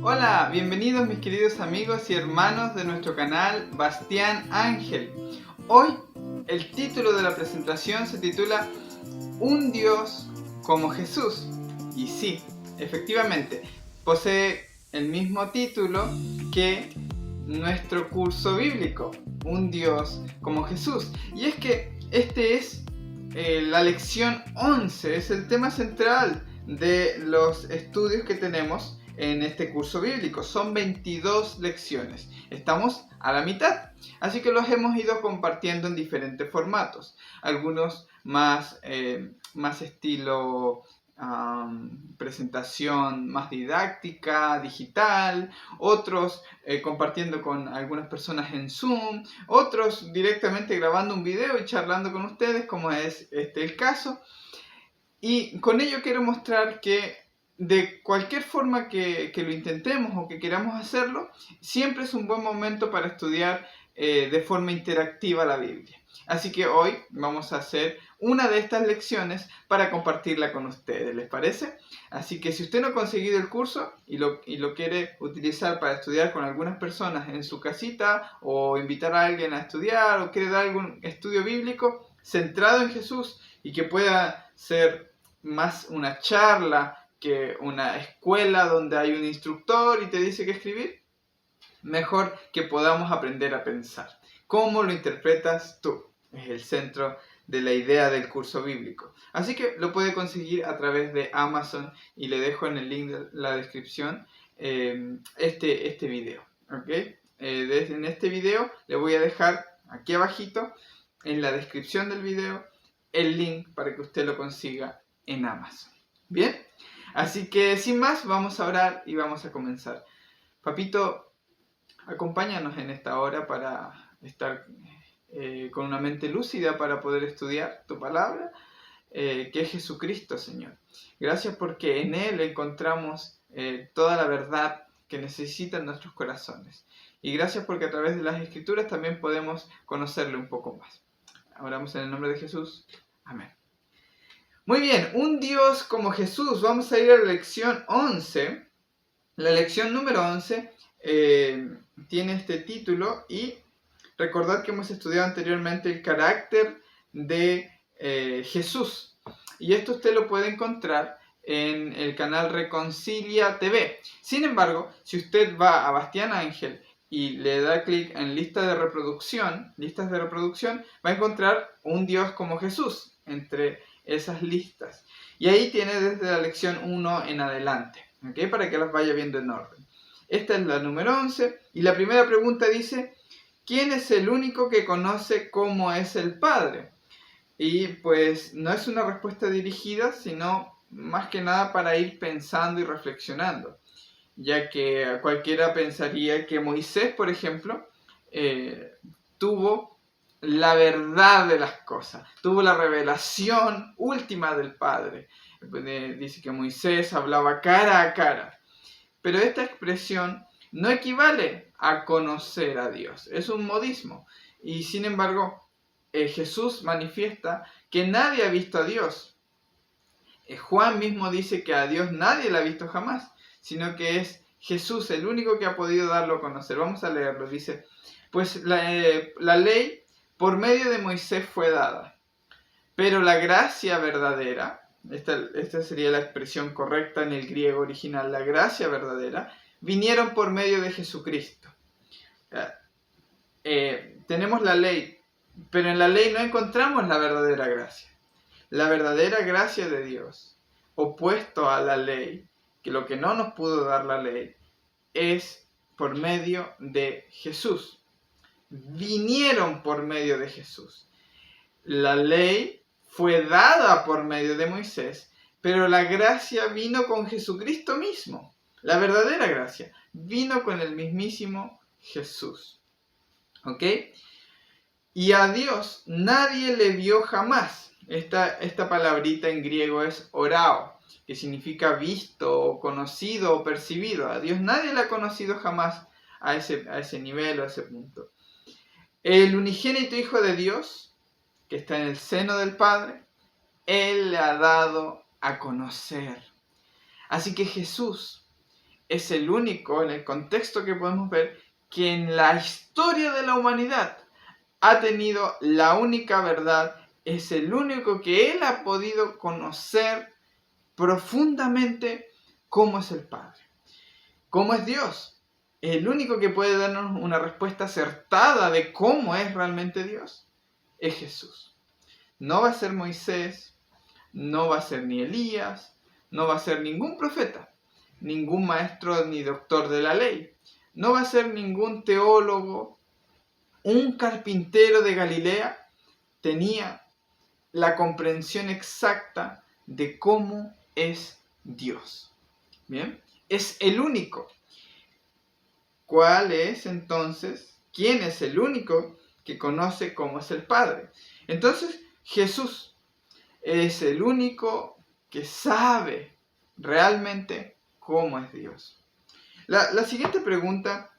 Hola, bienvenidos mis queridos amigos y hermanos de nuestro canal Bastián Ángel. Hoy el título de la presentación se titula Un Dios como Jesús. Y sí, efectivamente, posee el mismo título que nuestro curso bíblico, Un Dios como Jesús. Y es que este es la lección 11, es el tema central de los estudios que tenemos en este curso bíblico. Son 22 lecciones. Estamos a la mitad. Así que los hemos ido compartiendo en diferentes formatos. Algunos más estilo presentación más didáctica, digital, otros compartiendo con algunas personas en Zoom, otros directamente grabando un video y charlando con ustedes, como es el caso. Y con ello quiero mostrar que de cualquier forma que lo intentemos o que queramos hacerlo, siempre es un buen momento para estudiar de forma interactiva la Biblia. Así que hoy vamos a hacer una de estas lecciones para compartirla con ustedes, ¿les parece? Así que si usted no ha conseguido el curso y lo quiere utilizar para estudiar con algunas personas en su casita o invitar a alguien a estudiar o quiere dar algún estudio bíblico centrado en Jesús y que pueda ser más una charla que una escuela donde hay un instructor y te dice qué escribir, mejor que podamos aprender a pensar. ¿Cómo lo interpretas tú? Es el centro de la idea del curso bíblico. Así que lo puede conseguir a través de Amazon y le dejo en el link de la descripción este video. ¿Okay? En este video le voy a dejar aquí abajito en la descripción del video el link para que usted lo consiga en Amazon. Bien, así que sin más vamos a orar y vamos a comenzar. Papito, acompáñanos en esta hora para estar con una mente lúcida para poder estudiar tu palabra, que es Jesucristo, Señor. Gracias porque en Él encontramos toda la verdad que necesitan nuestros corazones. Y gracias porque a través de las Escrituras también podemos conocerle un poco más. Oramos en el nombre de Jesús. Amén. Muy bien, un Dios como Jesús. Vamos a ir a la lección 11. La lección número 11 tiene este título y recordad que hemos estudiado anteriormente el carácter de Jesús. Y esto usted lo puede encontrar en el canal Reconcilia TV. Sin embargo, si usted va a Bastián Ángel y le da clic en listas de reproducción, va a encontrar un Dios como Jesús entre esas listas. Y ahí tiene desde la lección 1 en adelante, ¿okay? Para que las vaya viendo en orden. Esta es la número 11 y la primera pregunta dice: ¿quién es el único que conoce cómo es el Padre? Y pues no es una respuesta dirigida, sino más que nada para ir pensando y reflexionando, ya que cualquiera pensaría que Moisés, por ejemplo, tuvo la verdad de las cosas, tuvo la revelación última del Padre. Dice que Moisés hablaba cara a cara, pero esta expresión no equivale a conocer a Dios, es un modismo. Y sin embargo, Jesús manifiesta que nadie ha visto a Dios. Juan mismo dice que a Dios nadie le ha visto jamás, sino que es Jesús el único que ha podido darlo a conocer. Vamos a leerlo. Dice: pues la ley por medio de Moisés fue dada, pero la gracia verdadera, esta sería la expresión correcta en el griego original, la gracia verdadera, vinieron por medio de Jesucristo. Tenemos la ley, pero en la ley no encontramos la verdadera gracia. La verdadera gracia de Dios, opuesto a la ley, que lo que no nos pudo dar la ley, es por medio de Jesús. Vinieron por medio de Jesús. La ley fue dada por medio de Moisés, pero la gracia vino con Jesucristo mismo. La verdadera gracia vino con el mismísimo Jesús. ¿Ok? Y a Dios nadie le vio jamás. Esta palabrita en griego es orao, que significa visto, o conocido o percibido. A Dios nadie le ha conocido jamás a ese nivel o a ese punto. El unigénito Hijo de Dios, que está en el seno del Padre, Él le ha dado a conocer. Así que Jesús es el único, en el contexto que podemos ver, que en la historia de la humanidad ha tenido la única verdad, es el único que él ha podido conocer profundamente cómo es el Padre, cómo es Dios. El único que puede darnos una respuesta acertada de cómo es realmente Dios es Jesús. No va a ser Moisés, no va a ser ni Elías, no va a ser ningún profeta, ningún maestro ni doctor de la ley, no va a ser ningún teólogo. Un carpintero de Galilea tenía la comprensión exacta de cómo es Dios. Bien, es el único. ¿Cuál es entonces? ¿Quién es el único que conoce cómo es el Padre? Entonces, Jesús es el único que sabe realmente cómo es Dios. La siguiente pregunta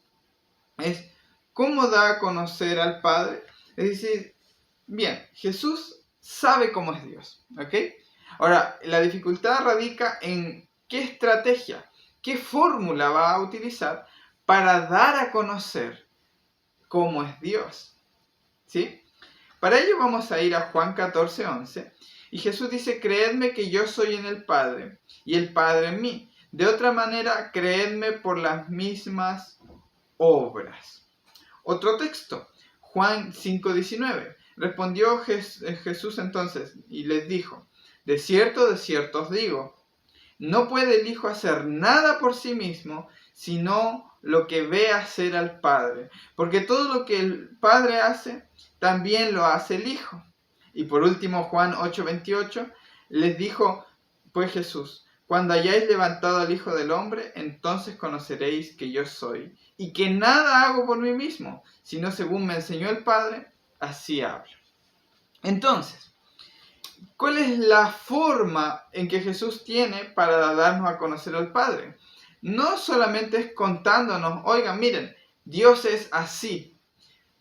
es, ¿cómo da a conocer al Padre? Es decir, bien, Jesús sabe cómo es Dios, ¿ok? Ahora, la dificultad radica en qué estrategia, qué fórmula va a utilizar para dar a conocer cómo es Dios, ¿sí? Para ello vamos a ir a Juan 14:11, y Jesús dice, creedme que yo soy en el Padre, y el Padre en mí. De otra manera, creedme por las mismas obras. Otro texto, Juan 5:19. Respondió Jesús entonces y les dijo, de cierto os digo, no puede el Hijo hacer nada por sí mismo, sino lo que ve hacer al Padre. Porque todo lo que el Padre hace, también lo hace el Hijo. Y por último, Juan 8:28, les dijo pues Jesús, cuando hayáis levantado al Hijo del Hombre, entonces conoceréis que yo soy, y que nada hago por mí mismo, sino según me enseñó el Padre, así hablo. Entonces, ¿cuál es la forma en que Jesús tiene para darnos a conocer al Padre? No solamente es contándonos, oigan, miren, Dios es así.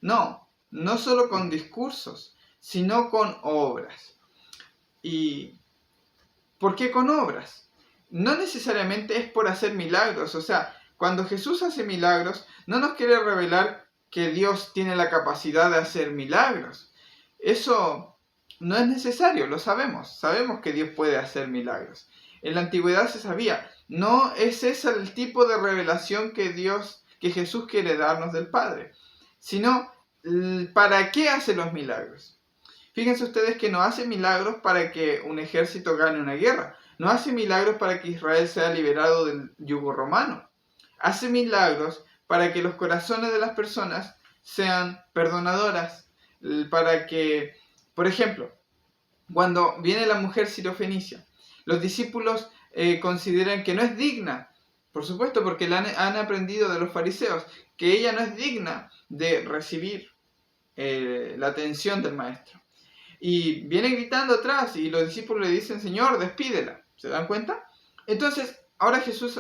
No, no solo con discursos, sino con obras. ¿Y por qué con obras? No necesariamente es por hacer milagros. O sea, cuando Jesús hace milagros, no nos quiere revelar que Dios tiene la capacidad de hacer milagros. Eso no es necesario, lo sabemos. Sabemos que Dios puede hacer milagros. En la antigüedad se sabía. No es ese el tipo de revelación que Jesús quiere darnos del Padre. Sino, ¿para qué hace los milagros? Fíjense ustedes que no hace milagros para que un ejército gane una guerra. No hace milagros para que Israel sea liberado del yugo romano. Hace milagros para que los corazones de las personas sean perdonadoras. Para que, por ejemplo, cuando viene la mujer sirofenicia, los discípulos consideran que no es digna, por supuesto porque han aprendido de los fariseos, que ella no es digna de recibir la atención del maestro. Y viene gritando atrás y los discípulos le dicen, Señor, despídela. ¿Se dan cuenta? Entonces, ahora Jesús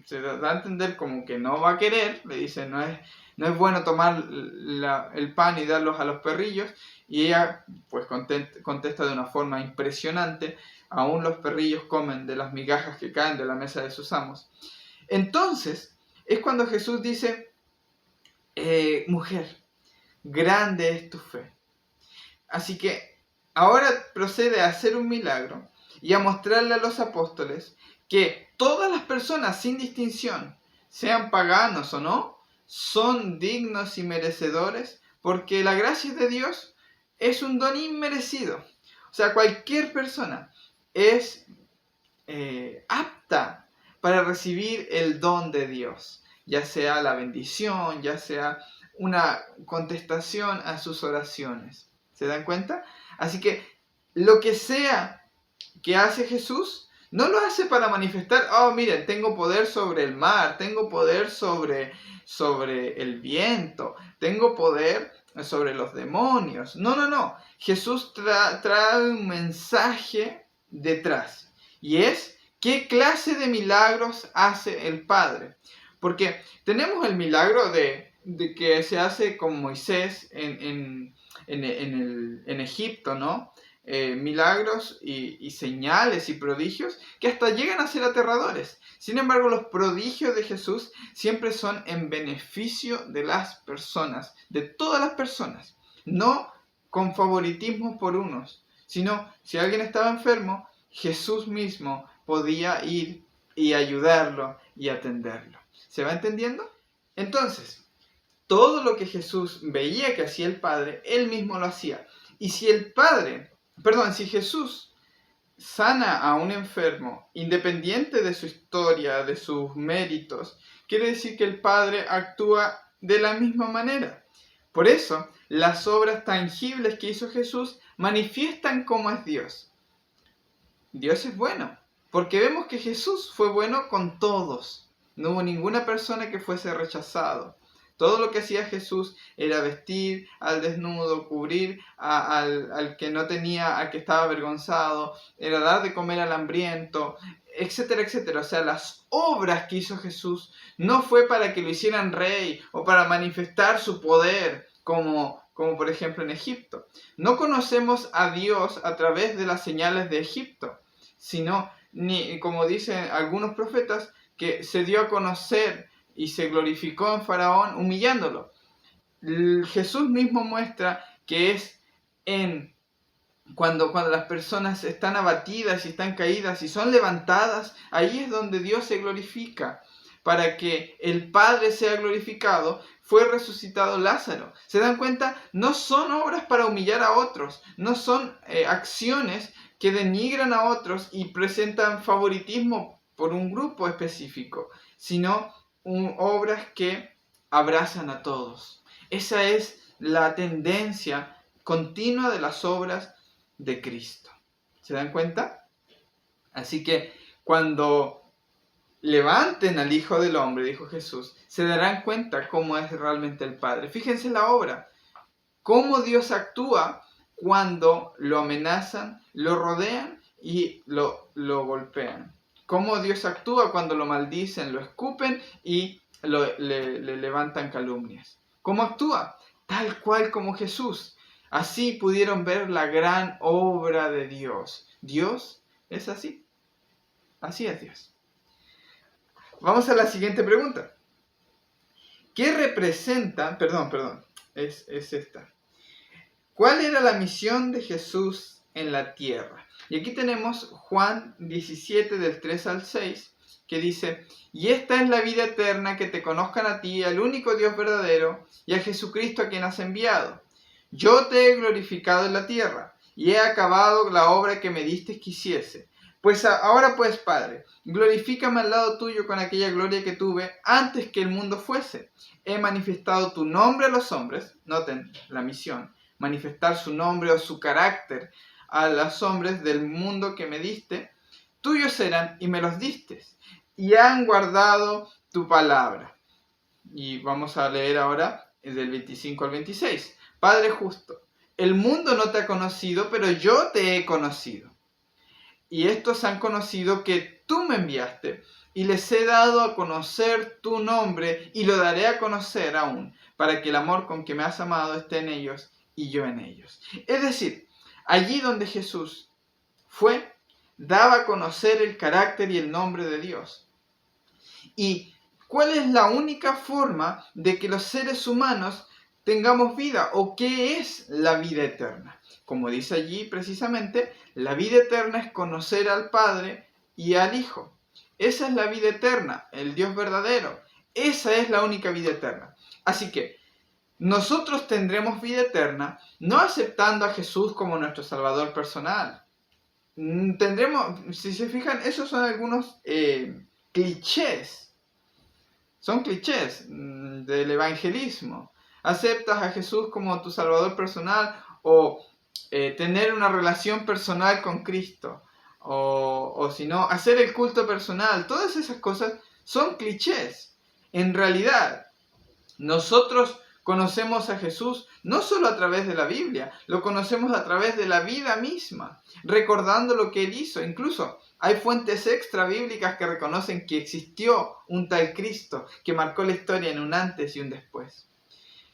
se da a entender como que no va a querer. Le dice, no es bueno tomar el pan y darlos a los perrillos. Y ella pues contesta de una forma impresionante. Aún los perrillos comen de las migajas que caen de la mesa de sus amos. Entonces, es cuando Jesús dice, mujer, grande es tu fe. Así que ahora procede a hacer un milagro y a mostrarle a los apóstoles que todas las personas sin distinción, sean paganos o no, son dignos y merecedores porque la gracia de Dios es un don inmerecido. O sea, cualquier persona es apta para recibir el don de Dios, ya sea la bendición, ya sea una contestación a sus oraciones. ¿Se dan cuenta? Así que lo que sea que hace Jesús, no lo hace para manifestar, oh, miren, tengo poder sobre el mar, tengo poder sobre el viento, tengo poder sobre los demonios. No. Jesús trae un mensaje detrás. Y es, ¿qué clase de milagros hace el Padre? Porque tenemos el milagro de que se hace con Moisés en Egipto, ¿no? milagros y señales y prodigios que hasta llegan a ser aterradores. Sin embargo, los prodigios de Jesús siempre son en beneficio de las personas, de todas las personas, no con favoritismo por unos, sino si alguien estaba enfermo, Jesús mismo podía ir y ayudarlo y atenderlo. ¿Se va entendiendo? Entonces, todo lo que Jesús veía que hacía el Padre, Él mismo lo hacía. Y si si Jesús sana a un enfermo, independiente de su historia, de sus méritos, quiere decir que el Padre actúa de la misma manera. Por eso, las obras tangibles que hizo Jesús manifiestan cómo es Dios. Dios es bueno, porque vemos que Jesús fue bueno con todos. No hubo ninguna persona que fuese rechazado. Todo lo que hacía Jesús era vestir al desnudo, cubrir al que no tenía, al que estaba avergonzado, era dar de comer al hambriento, etcétera, etcétera. O sea, las obras que hizo Jesús no fue para que lo hicieran rey o para manifestar su poder, como por ejemplo en Egipto. No conocemos a Dios a través de las señales de Egipto, sino, como dicen algunos profetas, que se dio a conocer y se glorificó en Faraón humillándolo. Jesús mismo muestra que es cuando las personas están abatidas y están caídas y son levantadas, ahí es donde Dios se glorifica. Para que el Padre sea glorificado, fue resucitado Lázaro. ¿Se dan cuenta? No son obras para humillar a otros, no son acciones que denigran a otros y presentan favoritismo por un grupo específico, sino obras que abrazan a todos. Esa es la tendencia continua de las obras de Cristo. ¿Se dan cuenta? Así que cuando levanten al Hijo del Hombre, dijo Jesús, se darán cuenta cómo es realmente el Padre. Fíjense la obra, cómo Dios actúa cuando lo amenazan, lo rodean y lo golpean. Cómo Dios actúa cuando lo maldicen, lo escupen y le levantan calumnias. ¿Cómo actúa? Tal cual como Jesús. Así pudieron ver la gran obra de Dios. Dios es así. Así es Dios. Vamos a la siguiente pregunta. ¿Qué representa? Es esta. ¿Cuál era la misión de Jesús en la tierra? Y aquí tenemos Juan 17 del 3 al 6, que dice: y esta es la vida eterna, que te conozcan a ti, al único Dios verdadero, y a Jesucristo a quien has enviado. Yo te he glorificado en la tierra, y he acabado la obra que me diste que hiciese. Ahora pues, Padre, glorifícame al lado tuyo con aquella gloria que tuve antes que el mundo fuese. He manifestado tu nombre a los hombres. Noten la misión: manifestar su nombre o su carácter a los hombres del mundo que me diste. Tuyos eran y me los diste, y han guardado tu palabra. Y vamos a leer ahora del 25 al 26. Padre justo, el mundo no te ha conocido, pero yo te he conocido. Y estos han conocido que tú me enviaste, y les he dado a conocer tu nombre, y lo daré a conocer aún, para que el amor con que me has amado esté en ellos y yo en ellos. Es decir, allí donde Jesús fue, daba a conocer el carácter y el nombre de Dios. ¿Y cuál es la única forma de que los seres humanos tengamos vida? ¿O qué es la vida eterna? Como dice allí precisamente, la vida eterna es conocer al Padre y al Hijo. Esa es la vida eterna, el Dios verdadero. Esa es la única vida eterna. Así que nosotros tendremos vida eterna no aceptando a Jesús como nuestro Salvador personal. Si se fijan, esos son algunos clichés. Son clichés del evangelismo. Aceptas a Jesús como tu Salvador personal, o tener una relación personal con Cristo, o si no, hacer el culto personal. Todas esas cosas son clichés. En realidad, nosotros conocemos a Jesús no solo a través de la Biblia, lo conocemos a través de la vida misma, recordando lo que Él hizo. Incluso hay fuentes extra bíblicas que reconocen que existió un tal Cristo que marcó la historia en un antes y un después.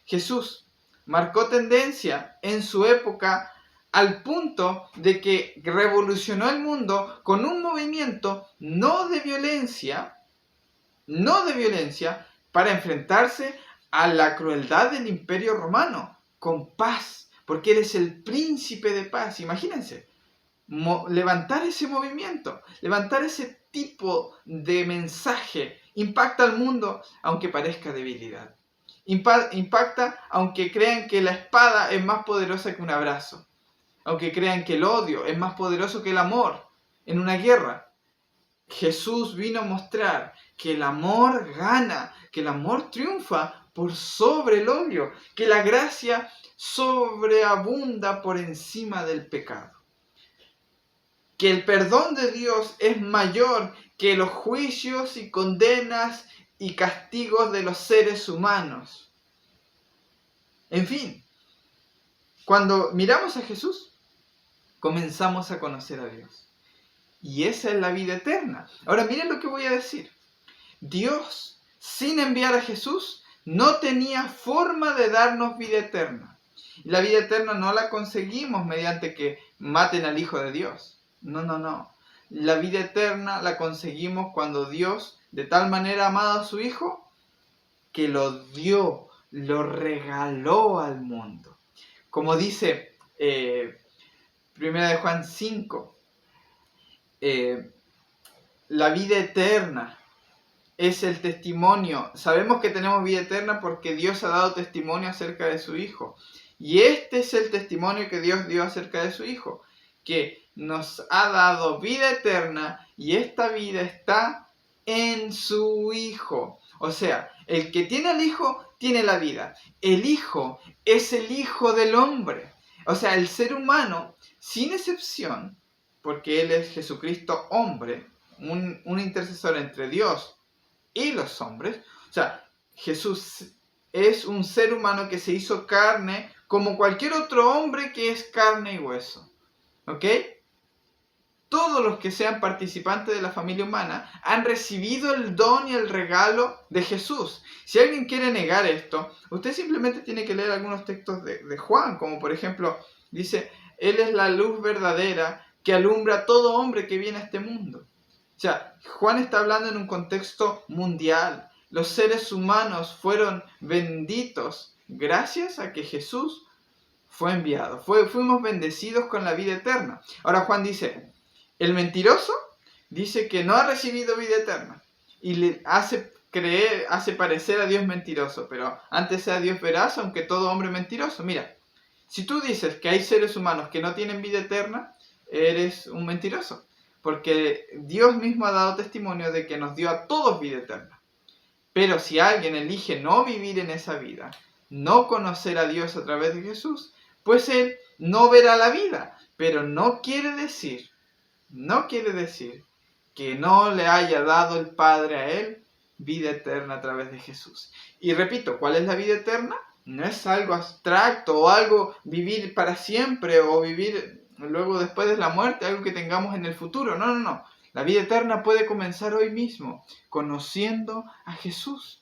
Jesús marcó tendencia en su época al punto de que revolucionó el mundo con un movimiento no de violencia, para enfrentarse a la crueldad del Imperio Romano, con paz, porque Él es el príncipe de paz. Imagínense, levantar ese movimiento, levantar ese tipo de mensaje, impacta al mundo aunque parezca debilidad. Impacta aunque crean que la espada es más poderosa que un abrazo, aunque crean que el odio es más poderoso que el amor en una guerra. Jesús vino a mostrar que el amor gana, que el amor triunfa por sobre el odio, que la gracia sobreabunda por encima del pecado, que el perdón de Dios es mayor que los juicios y condenas y castigos de los seres humanos. En fin, cuando miramos a Jesús, comenzamos a conocer a Dios. Y esa es la vida eterna. Ahora miren lo que voy a decir. Dios, sin enviar a Jesús, no tenía forma de darnos vida eterna. Y la vida eterna no la conseguimos mediante que maten al Hijo de Dios. No. La vida eterna la conseguimos cuando Dios de tal manera ha amado a su Hijo que lo dio, lo regaló al mundo. Como dice 1 de Juan 5, la vida eterna es el testimonio. Sabemos que tenemos vida eterna porque Dios ha dado testimonio acerca de su Hijo. Y este es el testimonio que Dios dio acerca de su Hijo, que nos ha dado vida eterna y esta vida está en su Hijo. O sea, el que tiene al Hijo tiene la vida. El Hijo es el Hijo del hombre. O sea, el ser humano, sin excepción, porque Él es Jesucristo hombre, un intercesor entre Dios y los hombres. O sea, Jesús es un ser humano que se hizo carne como cualquier otro hombre que es carne y hueso. ¿Ok? Todos los que sean participantes de la familia humana han recibido el don y el regalo de Jesús. Si alguien quiere negar esto, usted simplemente tiene que leer algunos textos de Juan, como por ejemplo, dice, Él es la luz verdadera que alumbra a todo hombre que viene a este mundo. O sea, Juan está hablando en un contexto mundial. Los seres humanos fueron benditos gracias a que Jesús fue enviado. Fuimos bendecidos con la vida eterna. Ahora Juan dice, el mentiroso dice que no ha recibido vida eterna y le hace parecer a Dios mentiroso, pero antes sea Dios veraz, aunque todo hombre mentiroso. Mira, si tú dices que hay seres humanos que no tienen vida eterna, eres un mentiroso, porque Dios mismo ha dado testimonio de que nos dio a todos vida eterna. Pero si alguien elige no vivir en esa vida, no conocer a Dios a través de Jesús, pues él no verá la vida, pero no quiere decir que no le haya dado el Padre a él vida eterna a través de Jesús. Y repito, ¿cuál es la vida eterna? No es algo abstracto o algo vivir para siempre o vivir luego después de la muerte, algo que tengamos en el futuro. No. La vida eterna puede comenzar hoy mismo, conociendo a Jesús,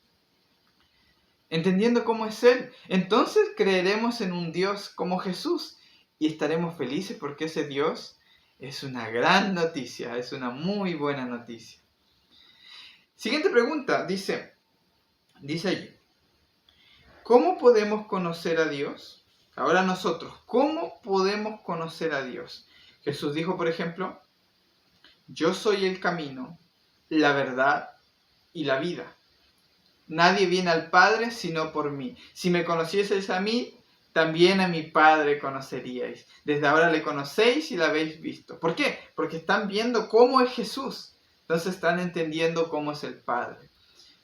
entendiendo cómo es Él. Entonces creeremos en un Dios como Jesús y estaremos felices porque ese Dios es una gran noticia, es una muy buena noticia. Siguiente pregunta, dice allí, ¿cómo podemos conocer a Dios? Ahora nosotros, ¿cómo podemos conocer a Dios? Jesús dijo, por ejemplo, yo soy el camino, la verdad y la vida. Nadie viene al Padre sino por mí. Si me conocieseis a mí, también a mi Padre conoceríais. Desde ahora le conocéis y la habéis visto. ¿Por qué? Porque están viendo cómo es Jesús. Entonces están entendiendo cómo es el Padre.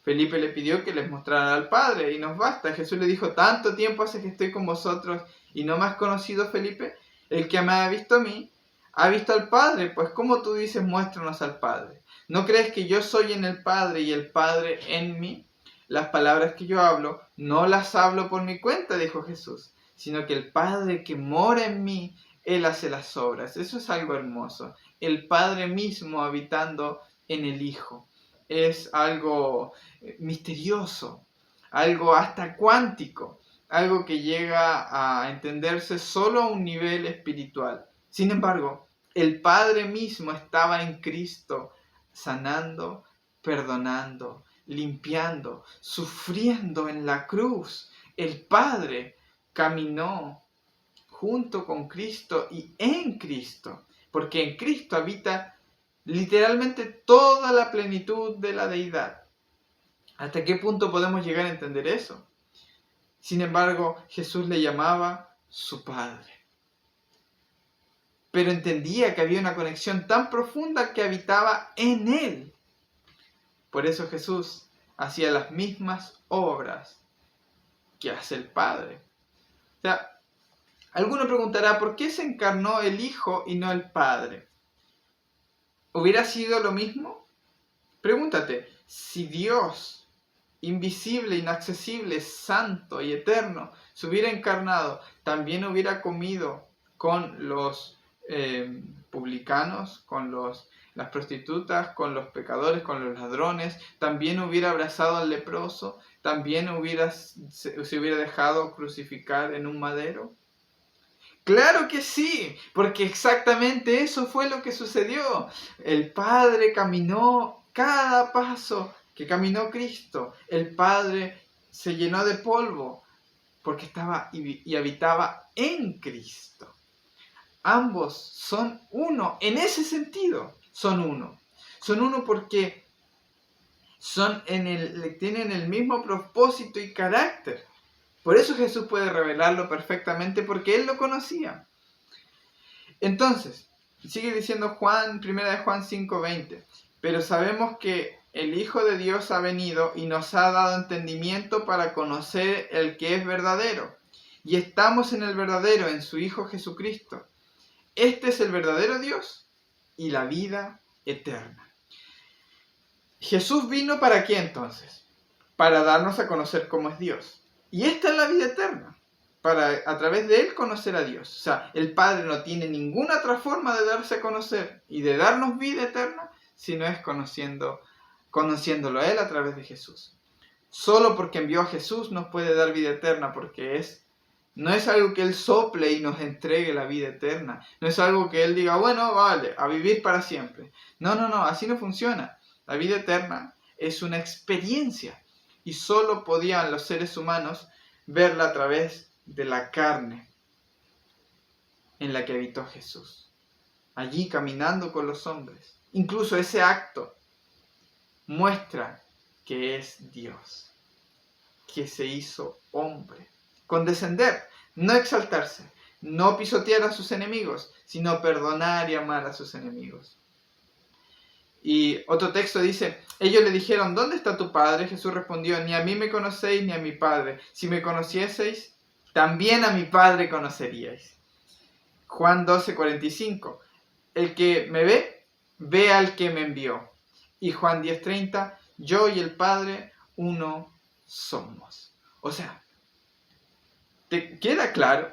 Felipe le pidió que les mostrara al Padre y nos basta. Jesús le dijo, tanto tiempo hace que estoy con vosotros y no me has conocido, Felipe. El que me ha visto a mí, ha visto al Padre. Pues como tú dices, muéstranos al Padre. ¿No crees que yo soy en el Padre y el Padre en mí? Las palabras que yo hablo, no las hablo por mi cuenta, dijo Jesús, sino que el Padre que mora en mí, Él hace las obras. Eso es algo hermoso. El Padre mismo habitando en el Hijo. Es algo misterioso, algo hasta cuántico. algo que llega a entenderse solo a un nivel espiritual. Sin embargo, el Padre mismo estaba en Cristo, sanando, perdonando, limpiando, sufriendo en la cruz. El Padre caminó junto con Cristo y en Cristo, porque en Cristo habita literalmente toda la plenitud de la deidad. ¿Hasta qué punto podemos llegar a entender eso? Sin embargo, Jesús le llamaba su Padre. Pero entendía que había una conexión tan profunda que habitaba en Él. Por eso Jesús hacía las mismas obras que hace el Padre. O sea, alguno preguntará, ¿por qué se encarnó el Hijo y no el Padre? ¿Hubiera sido lo mismo? Pregúntate, si Dios, invisible, inaccesible, santo y eterno, se hubiera encarnado, ¿también hubiera comido con los publicanos, con las prostitutas, con los pecadores, con los ladrones? ¿También hubiera abrazado al leproso? ¿También se hubiera dejado crucificar en un madero? Claro que sí, porque exactamente eso fue lo que sucedió. El Padre caminó cada paso que caminó Cristo. El Padre se llenó de polvo porque estaba y habitaba en Cristo. Ambos son uno, en ese sentido son uno. Son uno porque tienen el mismo propósito y carácter. Por eso Jesús puede revelarlo perfectamente, porque Él lo conocía. Entonces, sigue diciendo Juan, 1 Juan 5:20, pero sabemos que el Hijo de Dios ha venido y nos ha dado entendimiento para conocer el que es verdadero. Y estamos en el verdadero, en su Hijo Jesucristo. Este es el verdadero Dios y la vida eterna. Jesús vino ¿para qué entonces? Para darnos a conocer cómo es Dios. Y esta es la vida eterna, para a través de Él conocer a Dios. O sea, el Padre no tiene ninguna otra forma de darse a conocer y de darnos vida eterna, sino es conociéndolo a Él a través de Jesús. Solo porque envió a Jesús nos puede dar vida eterna, porque no es algo que Él sople y nos entregue la vida eterna. No es algo que Él diga, bueno, vale, a vivir para siempre. No, así no funciona. La vida eterna es una experiencia y solo podían los seres humanos verla a través de la carne en la que habitó Jesús. Allí caminando con los hombres. Incluso ese acto muestra que es Dios, que se hizo hombre. Condescender, no exaltarse, no pisotear a sus enemigos, sino perdonar y amar a sus enemigos. Y otro texto dice, ellos le dijeron, ¿dónde está tu Padre? Jesús respondió, ni a mí me conocéis ni a mi Padre. Si me conocieseis, también a mi Padre conoceríais. Juan 12:45, el que me ve, ve al que me envió. Y Juan 10:30, yo y el Padre uno somos. O sea, ¿te queda claro?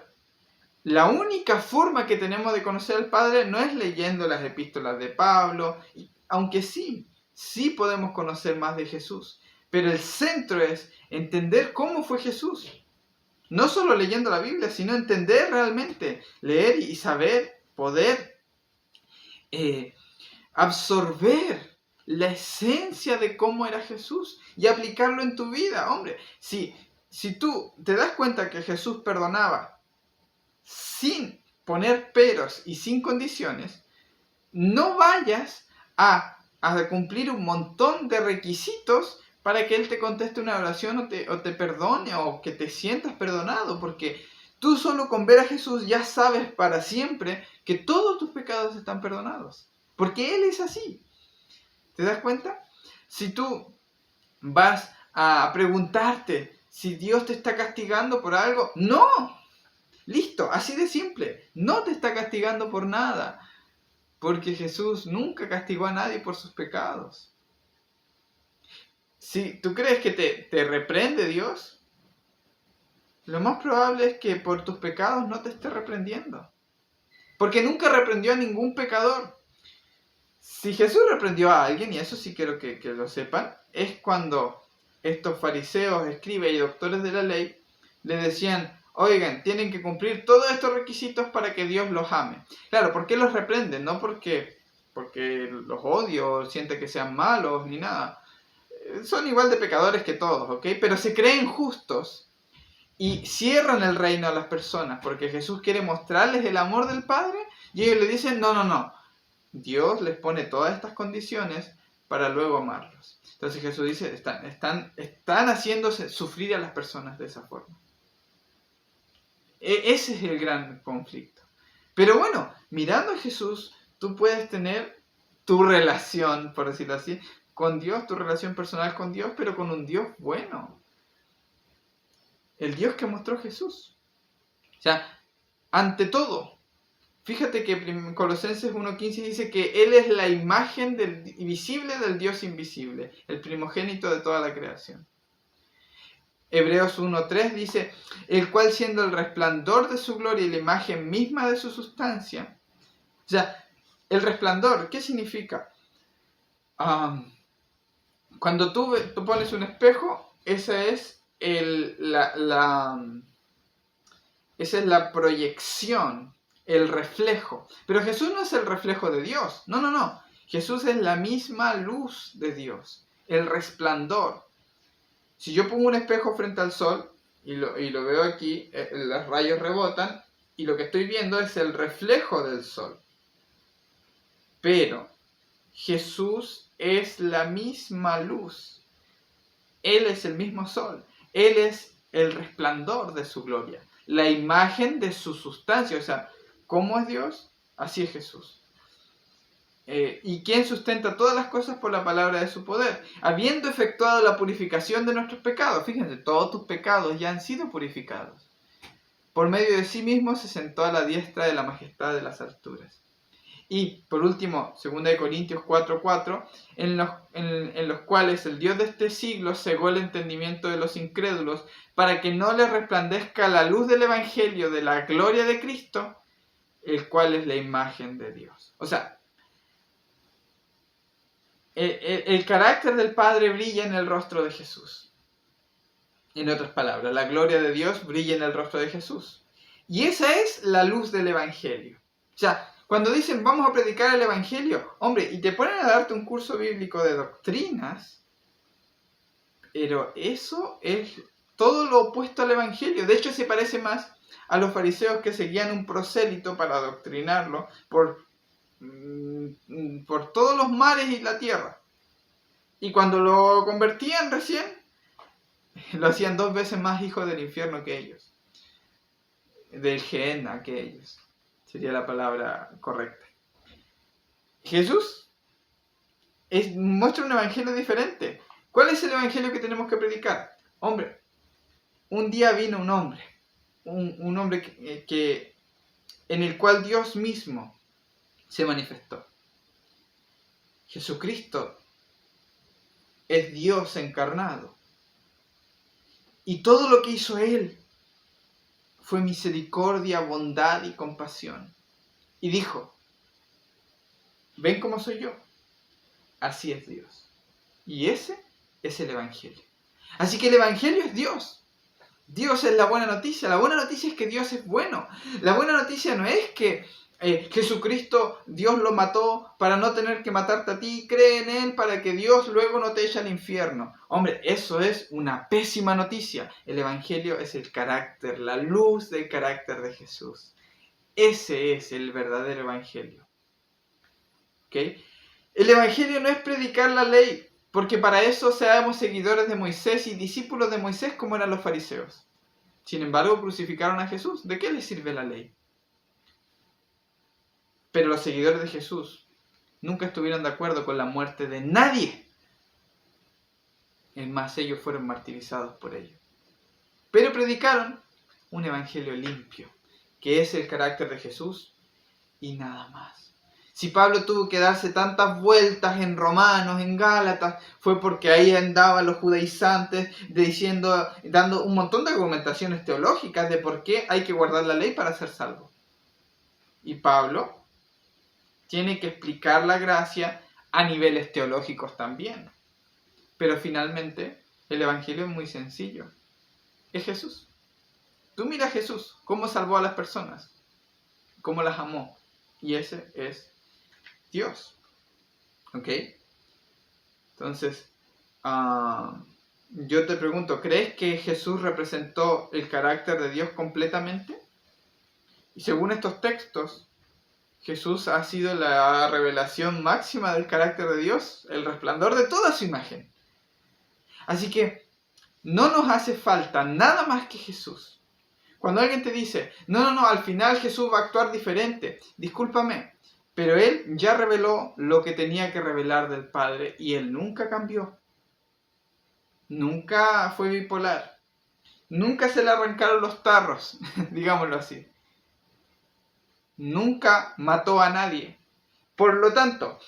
La única forma que tenemos de conocer al Padre no es leyendo las epístolas de Pablo, aunque sí podemos conocer más de Jesús. Pero el centro es entender cómo fue Jesús. No solo leyendo la Biblia, sino entender realmente, leer y saber, poder absorber la esencia de cómo era Jesús y aplicarlo en tu vida. Hombre, si tú te das cuenta que Jesús perdonaba sin poner peros y sin condiciones, no vayas a cumplir un montón de requisitos para que Él te conteste una oración o te perdone o que te sientas perdonado, porque tú solo con ver a Jesús ya sabes para siempre que todos tus pecados están perdonados, porque Él es así. ¿Te das cuenta? Si tú vas a preguntarte si Dios te está castigando por algo, ¡no! Listo, así de simple. No te está castigando por nada, porque Jesús nunca castigó a nadie por sus pecados. Si tú crees que te reprende Dios, lo más probable es que por tus pecados no te esté reprendiendo, porque nunca reprendió a ningún pecador. Si Jesús reprendió a alguien, y eso sí quiero que lo sepan, es cuando estos fariseos, escribas y doctores de la ley le decían, oigan, tienen que cumplir todos estos requisitos para que Dios los ame. Claro, ¿por qué los reprenden? No porque los odio o siente que sean malos ni nada. Son igual de pecadores que todos, ¿ok? Pero se creen justos y cierran el reino a las personas porque Jesús quiere mostrarles el amor del Padre y ellos le dicen, no. Dios les pone todas estas condiciones para luego amarlos. Entonces Jesús dice, están haciéndose sufrir a las personas de esa forma. Ese es el gran conflicto. Pero bueno, mirando a Jesús, tú puedes tener tu relación, por decirlo así, con Dios, tu relación personal con Dios, pero con un Dios bueno. El Dios que mostró Jesús. O sea, ante todo, fíjate que Colosenses 1.15 dice que Él es la imagen visible del Dios invisible, el primogénito de toda la creación. Hebreos 1.3 dice, el cual siendo el resplandor de su gloria y la imagen misma de su sustancia. O sea, el resplandor, ¿qué significa? Cuando tú pones un espejo, esa es la proyección, el reflejo. Pero Jesús no es el reflejo de Dios. No. Jesús es la misma luz de Dios, el resplandor. Si yo pongo un espejo frente al sol y lo veo aquí, los rayos rebotan y lo que estoy viendo es el reflejo del sol. Pero Jesús es la misma luz. Él es el mismo sol. Él es el resplandor de su gloria, la imagen de su sustancia. O sea, ¿cómo es Dios? Así es Jesús. ¿Y quién sustenta todas las cosas por la palabra de su poder? Habiendo efectuado la purificación de nuestros pecados. Fíjense, todos tus pecados ya han sido purificados. Por medio de sí mismo se sentó a la diestra de la majestad de las alturas. Y por último, 2 Corintios 4:4, en los cuales el Dios de este siglo cegó el entendimiento de los incrédulos para que no les resplandezca la luz del Evangelio de la gloria de Cristo, el cual es la imagen de Dios. O sea, el carácter del Padre brilla en el rostro de Jesús. En otras palabras, la gloria de Dios brilla en el rostro de Jesús. Y esa es la luz del Evangelio. O sea, cuando dicen vamos a predicar el Evangelio, hombre, y te ponen a darte un curso bíblico de doctrinas, pero eso es todo lo opuesto al Evangelio. De hecho, se parece más a los fariseos que seguían un prosélito para adoctrinarlo por todos los mares y la tierra. Y cuando lo convertían recién, lo hacían 2 veces más hijo del infierno que ellos. Del Gehenna que ellos. Sería la palabra correcta. Jesús muestra un evangelio diferente. ¿Cuál es el evangelio que tenemos que predicar? Hombre, un día vino un hombre. Un hombre que en el cual Dios mismo se manifestó. Jesucristo es Dios encarnado. Y todo lo que hizo Él fue misericordia, bondad y compasión. Y dijo, ¿ven cómo soy yo? Así es Dios. Y ese es el Evangelio. Así que el Evangelio es Dios. Dios es la buena noticia. La buena noticia es que Dios es bueno. La buena noticia no es que Jesucristo, Dios lo mató para no tener que matarte a ti. Cree en Él para que Dios luego no te eche al infierno. Hombre, eso es una pésima noticia. El Evangelio es el carácter, la luz del carácter de Jesús. Ese es el verdadero Evangelio. ¿Ok? El Evangelio no es predicar la ley, porque para eso seamos seguidores de Moisés y discípulos de Moisés como eran los fariseos. Sin embargo, crucificaron a Jesús. ¿De qué les sirve la ley? Pero los seguidores de Jesús nunca estuvieron de acuerdo con la muerte de nadie. Es más, ellos fueron martirizados por ello. Pero predicaron un evangelio limpio, que es el carácter de Jesús y nada más. Si Pablo tuvo que darse tantas vueltas en Romanos, en Gálatas, fue porque ahí andaban los judaizantes dando un montón de argumentaciones teológicas de por qué hay que guardar la ley para ser salvo. Y Pablo tiene que explicar la gracia a niveles teológicos también. Pero finalmente el Evangelio es muy sencillo. Es Jesús. Tú mira a Jesús, cómo salvó a las personas, cómo las amó. Y ese es Dios. ¿Ok? Entonces, yo te pregunto, ¿crees que Jesús representó el carácter de Dios completamente? Y según estos textos, Jesús ha sido la revelación máxima del carácter de Dios, el resplandor de toda su imagen. Así que no nos hace falta nada más que Jesús. Cuando alguien te dice, no, al final Jesús va a actuar diferente, discúlpame, pero Él ya reveló lo que tenía que revelar del Padre y Él nunca cambió. Nunca fue bipolar. Nunca se le arrancaron los tarros, digámoslo así. Nunca mató a nadie. Por lo tanto,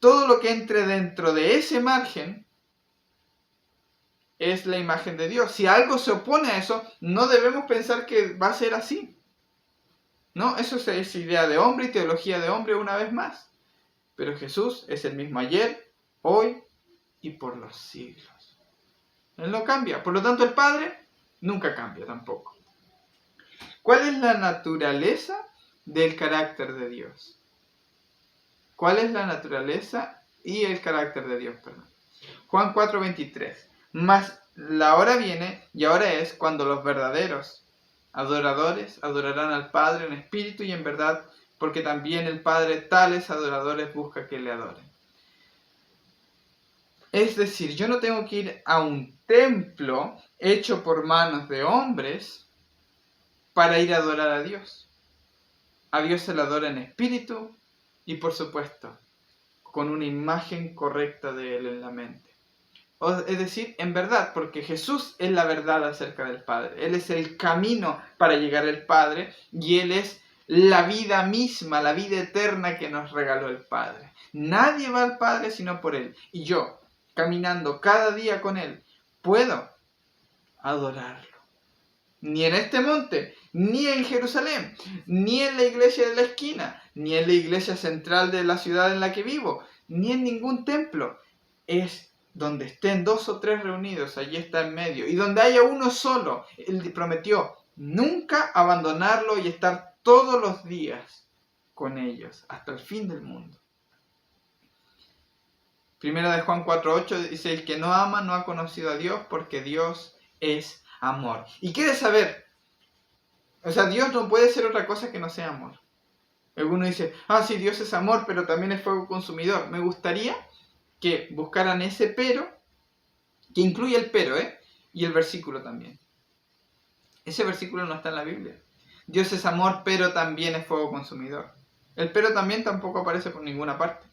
todo lo que entre dentro de ese margen es la imagen de Dios. Si algo se opone a eso, no debemos pensar que va a ser así. No, eso es idea de hombre y teología de hombre una vez más. Pero Jesús es el mismo ayer, hoy y por los siglos. Él no cambia. Por lo tanto, el Padre nunca cambia tampoco. ¿Cuál es la naturaleza del carácter de Dios? ¿Cuál es la naturaleza y el carácter de Dios? Perdón. Juan 4:23. Mas la hora viene y ahora es cuando los verdaderos adoradores adorarán al Padre en espíritu y en verdad, porque también el Padre tales adoradores busca que le adoren. Es decir, yo no tengo que ir a un templo hecho por manos de hombres para ir a adorar a Dios. A Dios se le adora en espíritu y, por supuesto, con una imagen correcta de Él en la mente. Es decir, en verdad, porque Jesús es la verdad acerca del Padre. Él es el camino para llegar al Padre y Él es la vida misma, la vida eterna que nos regaló el Padre. Nadie va al Padre sino por Él. Y yo, caminando cada día con Él, puedo adorarlo. Ni en este monte, ni en Jerusalén, ni en la iglesia de la esquina, ni en la iglesia central de la ciudad en la que vivo, ni en ningún templo. Es donde estén 2 o 3 reunidos, allí está en medio. Y donde haya uno solo, Él prometió nunca abandonarlo y estar todos los días con ellos, hasta el fin del mundo. Primera de Juan 4:8 dice, el que no ama no ha conocido a Dios porque Dios es amor. ¿Y quieres saber? O sea, Dios no puede ser otra cosa que no sea amor. Alguno dice, sí, Dios es amor, pero también es fuego consumidor. Me gustaría que buscaran ese pero, que incluye el pero, y el versículo también. Ese versículo no está en la Biblia. Dios es amor, pero también es fuego consumidor. El pero también tampoco aparece por ninguna parte.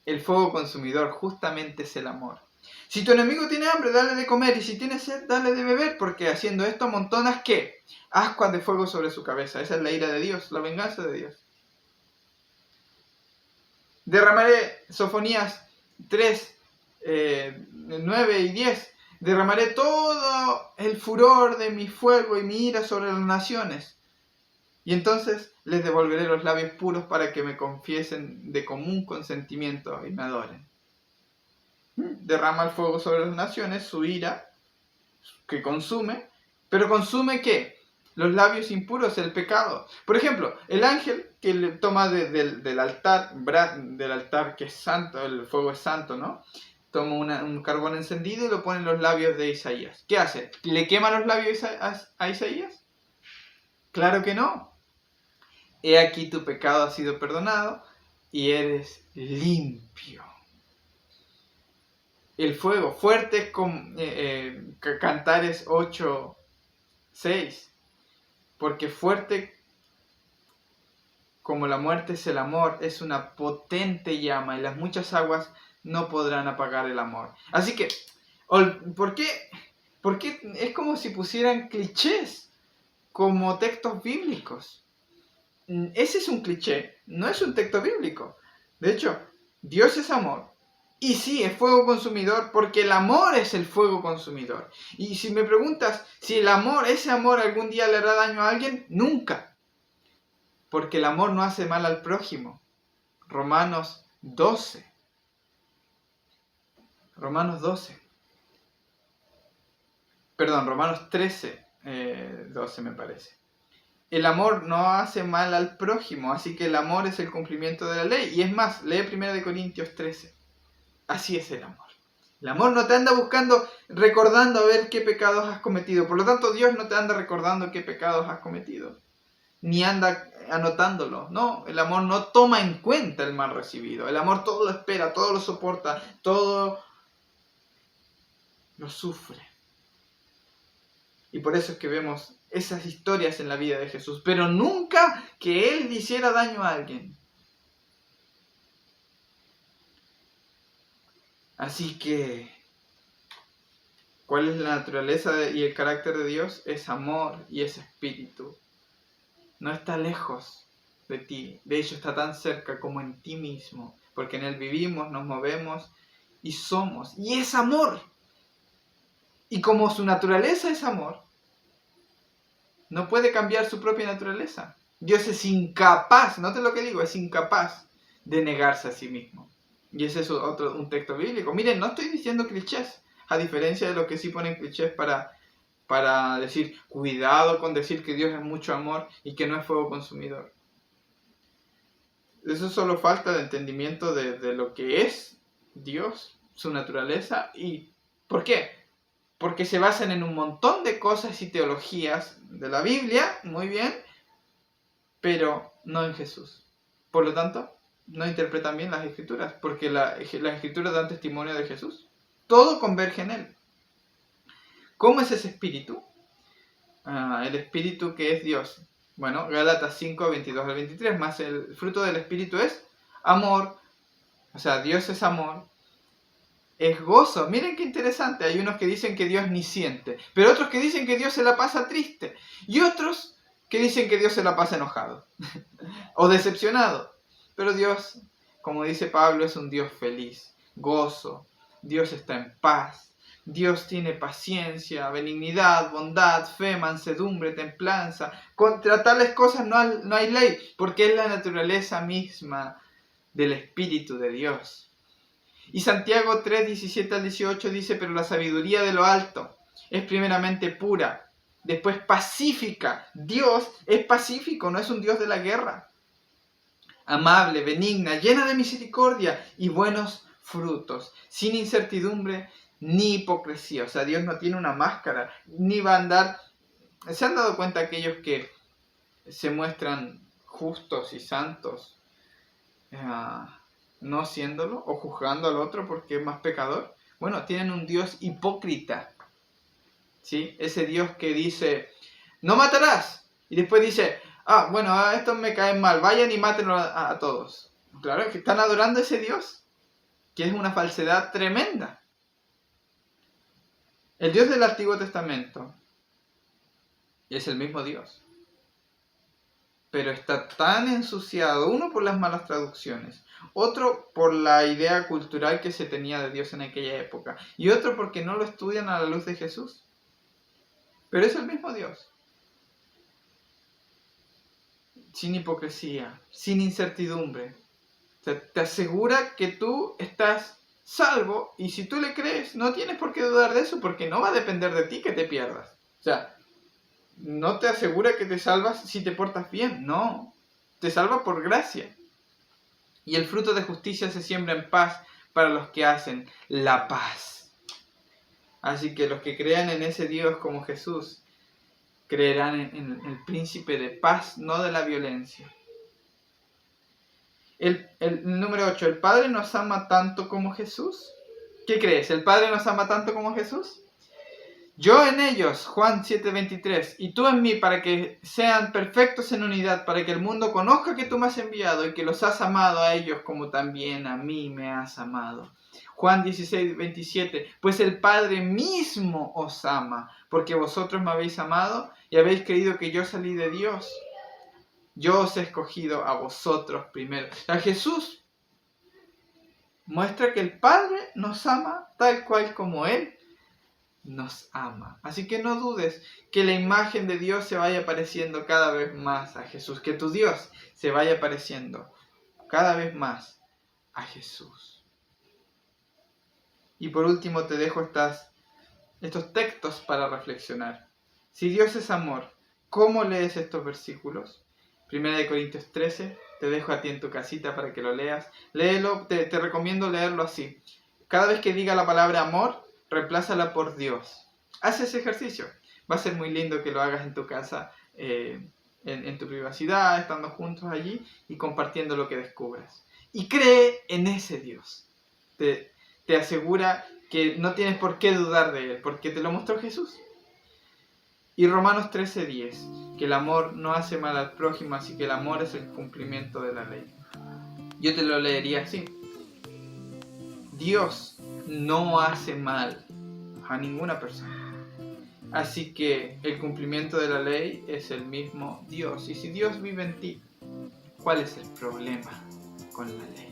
El fuego consumidor justamente es el amor. Si tu enemigo tiene hambre, dale de comer, y si tiene sed, dale de beber, porque haciendo esto amontonas, ¿qué? Ascuas de fuego sobre su cabeza. Esa es la ira de Dios, la venganza de Dios. Derramaré, Sofonías 3, 9 y 10, derramaré todo el furor de mi fuego y mi ira sobre las naciones. Y entonces les devolveré los labios puros para que me confiesen de común consentimiento y me adoren. Derrama el fuego sobre las naciones, su ira, que consume, pero ¿consume qué? Los labios impuros, el pecado. Por ejemplo, el ángel que le toma del altar que es santo, el fuego es santo, ¿no? Toma un carbón encendido y lo pone en los labios de Isaías. ¿Qué hace? ¿Le quema los labios a Isaías? Claro que no. He aquí tu pecado ha sido perdonado y eres limpio. El fuego, fuerte con Cantares 8:6. Porque fuerte como la muerte es el amor, es una potente llama y las muchas aguas no podrán apagar el amor. Así que, ¿por qué es como si pusieran clichés como textos bíblicos? Ese es un cliché, no es un texto bíblico. De hecho, Dios es amor. Y sí, es fuego consumidor, porque el amor es el fuego consumidor. Y si me preguntas si ese amor algún día le hará daño a alguien, nunca. Porque el amor no hace mal al prójimo. Romanos 12. Romanos 13. 12 me parece. El amor no hace mal al prójimo, así que el amor es el cumplimiento de la ley. Y es más, lee 1 Corintios 13. Así es el amor. El amor no te anda buscando, recordando a ver qué pecados has cometido. Por lo tanto, Dios no te anda recordando qué pecados has cometido. Ni anda anotándolo. No, el amor no toma en cuenta el mal recibido. El amor todo lo espera, todo lo soporta, todo lo sufre. Y por eso es que vemos esas historias en la vida de Jesús. Pero nunca que Él hiciera daño a alguien. Así que, ¿cuál es la naturaleza y el carácter de Dios? Es amor y es espíritu. No está lejos de ti. De hecho, está tan cerca como en ti mismo. Porque en Él vivimos, nos movemos y somos. Y es amor. Y como su naturaleza es amor, no puede cambiar su propia naturaleza. Dios es incapaz, note lo que digo, es incapaz de negarse a sí mismo. Y ese es un texto bíblico. Miren, no estoy diciendo clichés, a diferencia de los que sí ponen clichés para decir, cuidado con decir que Dios es mucho amor y que no es fuego consumidor. Eso solo falta de entendimiento de lo que es Dios, su naturaleza. ¿Y por qué? Porque se basan en un montón de cosas y teologías de la Biblia, muy bien, pero no en Jesús. Por lo tanto, no interpretan bien las Escrituras, porque las Escrituras dan testimonio de Jesús. Todo converge en Él. ¿Cómo es ese espíritu? El espíritu que es Dios. Bueno, Gálatas 5, 22 al 23, más el fruto del espíritu es amor, o sea, Dios es amor, es gozo. Miren qué interesante, hay unos que dicen que Dios ni siente, pero otros que dicen que Dios se la pasa triste, y otros que dicen que Dios se la pasa enojado o decepcionado. Pero Dios, como dice Pablo, es un Dios feliz, gozo, Dios está en paz. Dios tiene paciencia, benignidad, bondad, fe, mansedumbre, templanza. Contra tales cosas no hay ley, porque es la naturaleza misma del Espíritu de Dios. Y Santiago 3, 17 al 18 dice, pero la sabiduría de lo alto es primeramente pura, después pacífica. Dios es pacífico, no es un Dios de la guerra. Amable, benigna, llena de misericordia y buenos frutos, sin incertidumbre ni hipocresía. O sea, Dios no tiene una máscara, ni va a andar... ¿Se han dado cuenta aquellos que se muestran justos y santos, no siéndolo, o juzgando al otro porque es más pecador? Bueno, tienen un Dios hipócrita, ¿sí? Ese Dios que dice, no matarás, y después dice, bueno, a estos me caen mal, vayan y mátenlo a todos. Claro, que están adorando a ese Dios, que es una falsedad tremenda. El Dios del Antiguo Testamento es el mismo Dios, pero está tan ensuciado, uno por las malas traducciones, otro por la idea cultural que se tenía de Dios en aquella época, y otro porque no lo estudian a la luz de Jesús. Pero es el mismo Dios. Sin hipocresía, sin incertidumbre. O sea, te asegura que tú estás salvo, y si tú le crees, no tienes por qué dudar de eso, porque no va a depender de ti que te pierdas. O sea, no te asegura que te salvas si te portas bien, no. Te salva por gracia. Y el fruto de justicia se siembra en paz para los que hacen la paz. Así que los que crean en ese Dios como Jesús, creerán en el príncipe de paz, no de la violencia. El número 8, ¿el Padre nos ama tanto como Jesús? ¿Qué crees? ¿El Padre nos ama tanto como Jesús? Yo en ellos, Juan 7:23, y tú en mí, para que sean perfectos en unidad, para que el mundo conozca que tú me has enviado y que los has amado a ellos como también a mí me has amado. Juan 16:27, pues el Padre mismo os ama, porque vosotros me habéis amado y habéis creído que yo salí de Dios. Yo os he escogido a vosotros primero. A Jesús muestra que el Padre nos ama tal cual como Él nos ama. Así que no dudes que la imagen de Dios se vaya pareciendo cada vez más a Jesús. Que tu Dios se vaya pareciendo cada vez más a Jesús. Y por último te dejo estos textos para reflexionar. Si Dios es amor, ¿cómo lees estos versículos? 1 Corintios 13, te dejo a ti en tu casita para que lo leas. Léelo, te recomiendo leerlo así. Cada vez que diga la palabra amor, reemplázala por Dios. Haz ese ejercicio. Va a ser muy lindo que lo hagas en tu casa, en tu privacidad, estando juntos allí y compartiendo lo que descubras. Y cree en ese Dios. Te asegura que no tienes por qué dudar de Él, porque te lo mostró Jesús. Y Romanos 13:10, que el amor no hace mal al prójimo, así que el amor es el cumplimiento de la ley. Yo te lo leería así. Dios no hace mal a ninguna persona. Así que el cumplimiento de la ley es el mismo Dios. Y si Dios vive en ti, ¿cuál es el problema con la ley?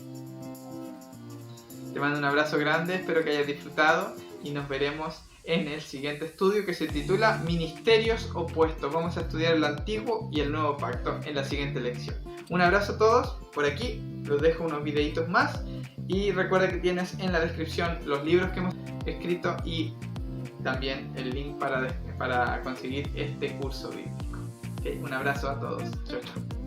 Te mando un abrazo grande, espero que hayas disfrutado y nos veremos en el siguiente estudio que se titula Ministerios Opuestos. Vamos a estudiar el Antiguo y el Nuevo Pacto en la siguiente lección. Un abrazo a todos, por aquí los dejo unos videitos más y recuerda que tienes en la descripción los libros que hemos escrito y también el link para conseguir este curso bíblico. Okay, un abrazo a todos. Chao, chao.